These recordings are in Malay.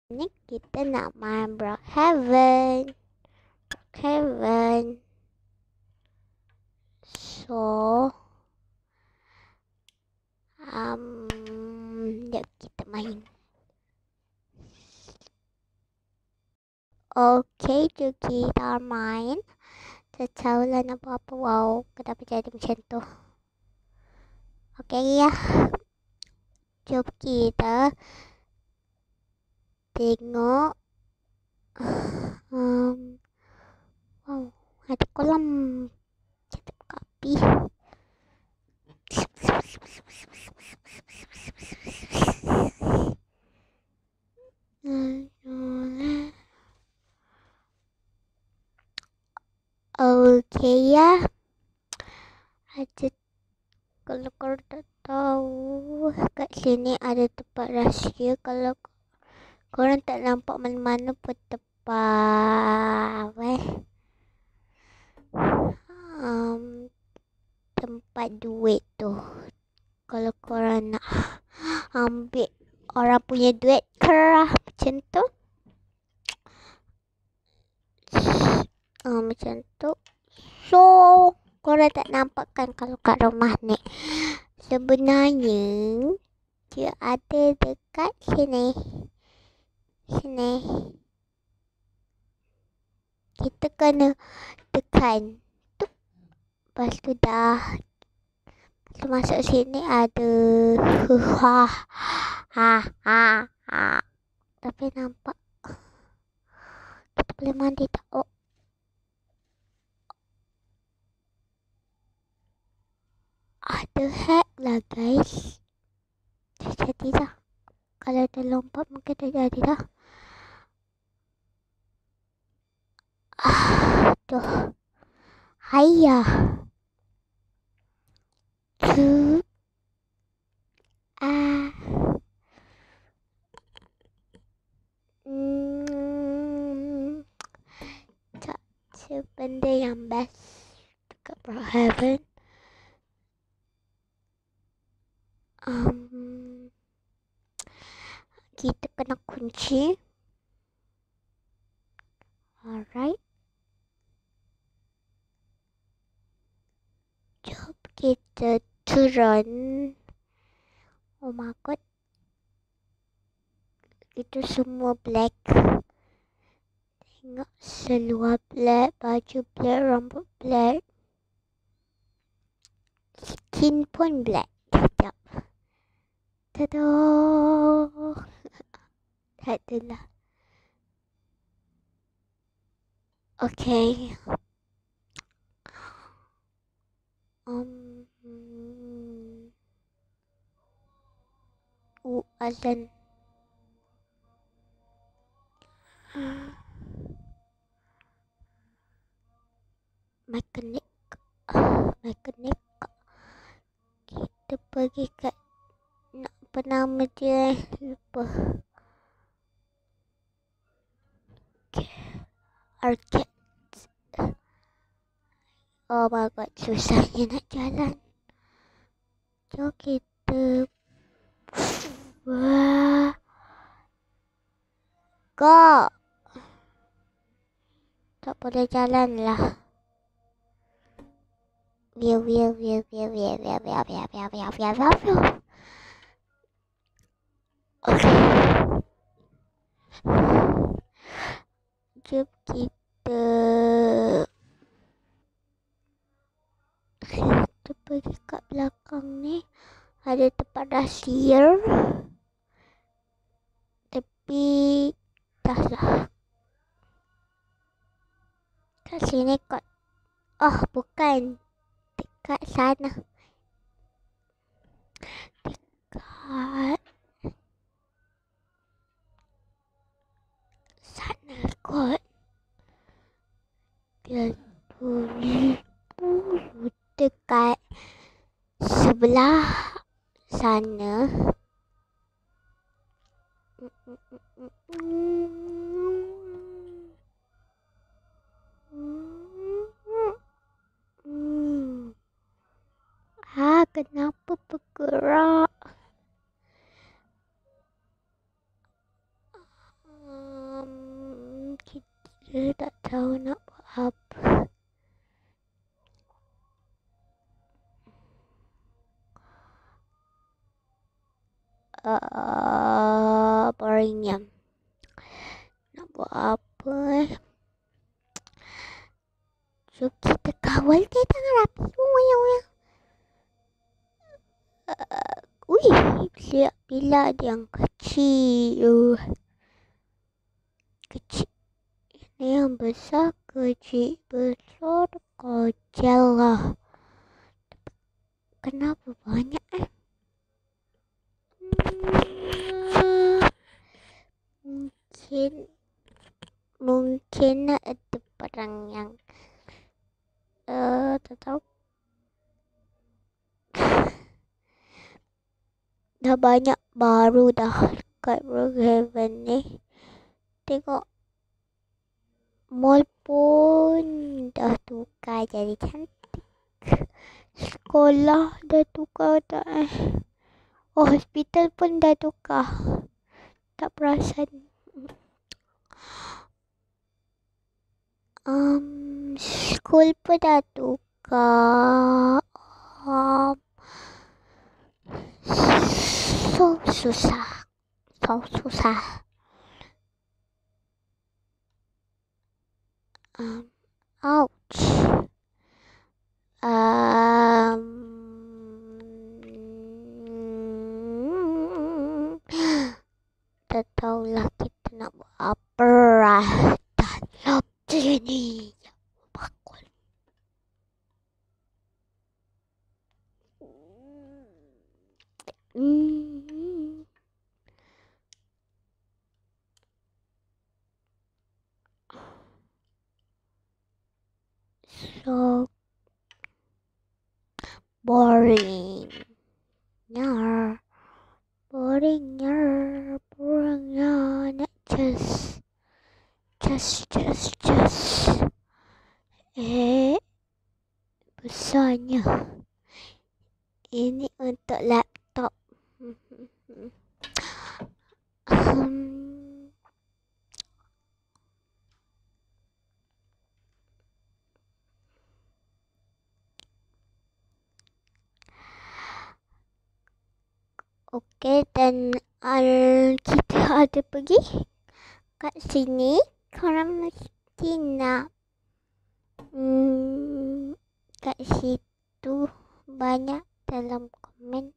Ni kita nak main Brookhaven. Brookhaven. So, jap kita main. Okay, jom kita main. Tak tahulah nak buat apa. Wow, kenapa jadi macam tu? Okay ya. Jom kita tengok. Wow, ada kolam. Kita buka api. Okay ya. Ada, kalau korang tak tahu, kat sini ada tempat rahsia. Kalau korang tak nampak mana-mana pun tempat tempat duit tu. Kalau korang nak ambil orang punya duit kerah macam tu, macam tu. So, korang tak nampak kan kalau kat rumah ni. Sebenarnya dia ada dekat sini. Sini. Kita kena tekan tu. Lepas tu dah. Lepas tu masuk sini ada. Tapi nampak. Kita boleh mandi tak? Oh. Ada hack lah guys. Dah jadi dah. Kalau dah lompat mungkin dah jadi dah. Aduh. Hayah. Tu. Tak sebenda yang best dekat Brookhaven. Kita kena kunci. Alright. Jom kita turun. Oh my god. Itu semua black. Tengok seluar black, baju black, rambut black. Skin pun black. Sekejap. Tada. Tak adalah. Okay. Azan. Mekanik. Kita pergi kat, nak apa nama dia, lupa. Arcade. Oh my god, susahnya nak jalan. Jom kita. Wah. Go. Tak boleh jalan lah. View. Okay. Jom kita pergi kat belakang ni. Ada tempat rahsia. Tapi dah lah. Kat sini kot. Oh bukan. Dekat sana. Dekat sana kot. Dia dekat sebelah sana. Kenapa bergerak? Dia tak tahu nak buat apa. Boringnya. Nak buat apa So kita kawal dia tangan rapi. Lihat bila dia yang kecil. Kecil. Ini yang besar kecil. Besar kecil lah. Kenapa banyak Mungkin ada barang yang tak tahu. Dah banyak baru dah kat Brookhaven ni. Tengok mall pun dah tukar jadi cantik. Sekolah dah tukar tak hospital pun dah tukar. Tak perasan. School pun dah tukar. So susah. Ouch. Tak tahulah kita nak buat apa dalam sini. Bakul. So boring. Boringnya. Nak just besarnya. Ini untuk laptop. Okey, dan kita ada pergi kat sini. Korang mesti nak kat situ banyak dalam komen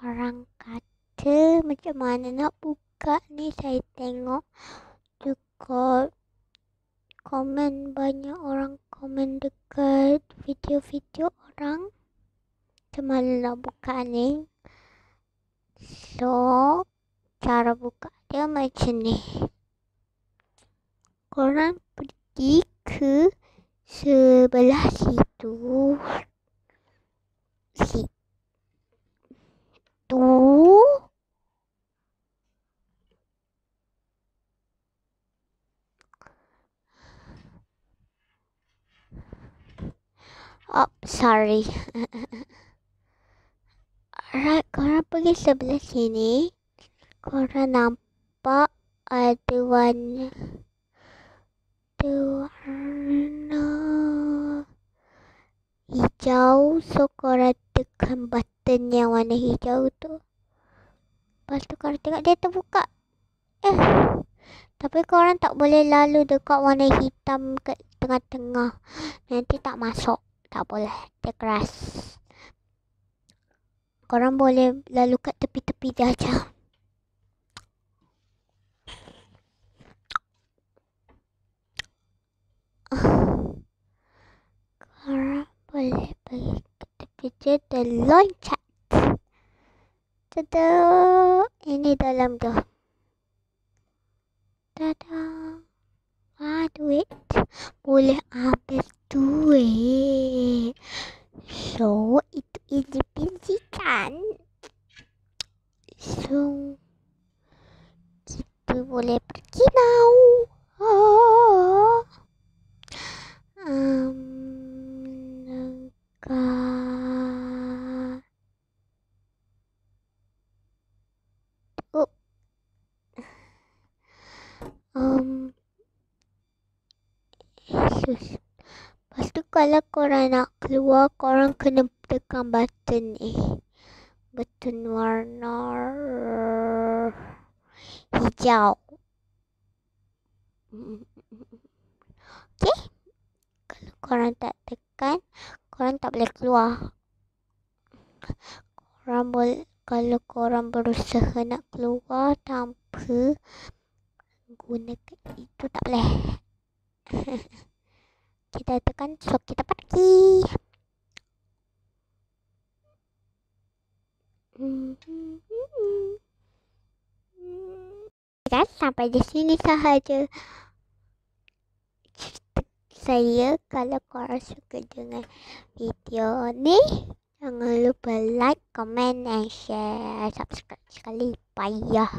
orang kata macam mana nak buka ni. Saya tengok juga komen, banyak orang komen dekat video-video orang macam mana nak buka ni. So cara buka dia macam ni. Korang pergi ke sebelah situ. Oh, sorry. Alright, korang pergi sebelah sini. Korang nampak ada warna hijau. So korang tekan button yang warna hijau tu. Lepas tu korang tengok dia terbuka. Tapi korang tak boleh lalu dekat warna hitam kat tengah-tengah. Nanti tak masuk. Tak boleh. Dia keras. Korang boleh lalu kat tepi-tepi dia aja. Korang boleh pergi ke tepi dia dan loncat. Tada! Ini dalam tu. Tada! Duit. Boleh ambil duit. So, itu easy-peasy kan? So, kita boleh pergi now. Lepas tu kalau korang nak keluar, korang kena tekan button ni. Button warna hijau. Okay. Kalau korang tak tekan, korang tak boleh keluar. Kalau korang berusaha nak keluar tanpa gunakan itu, tak boleh. Kita tekan, so kita pergi. Kan sampai di sini sahaja cerita saya. Kalau korang suka dengan video ni, jangan lupa like, comment and share. Subscribe sekali payah.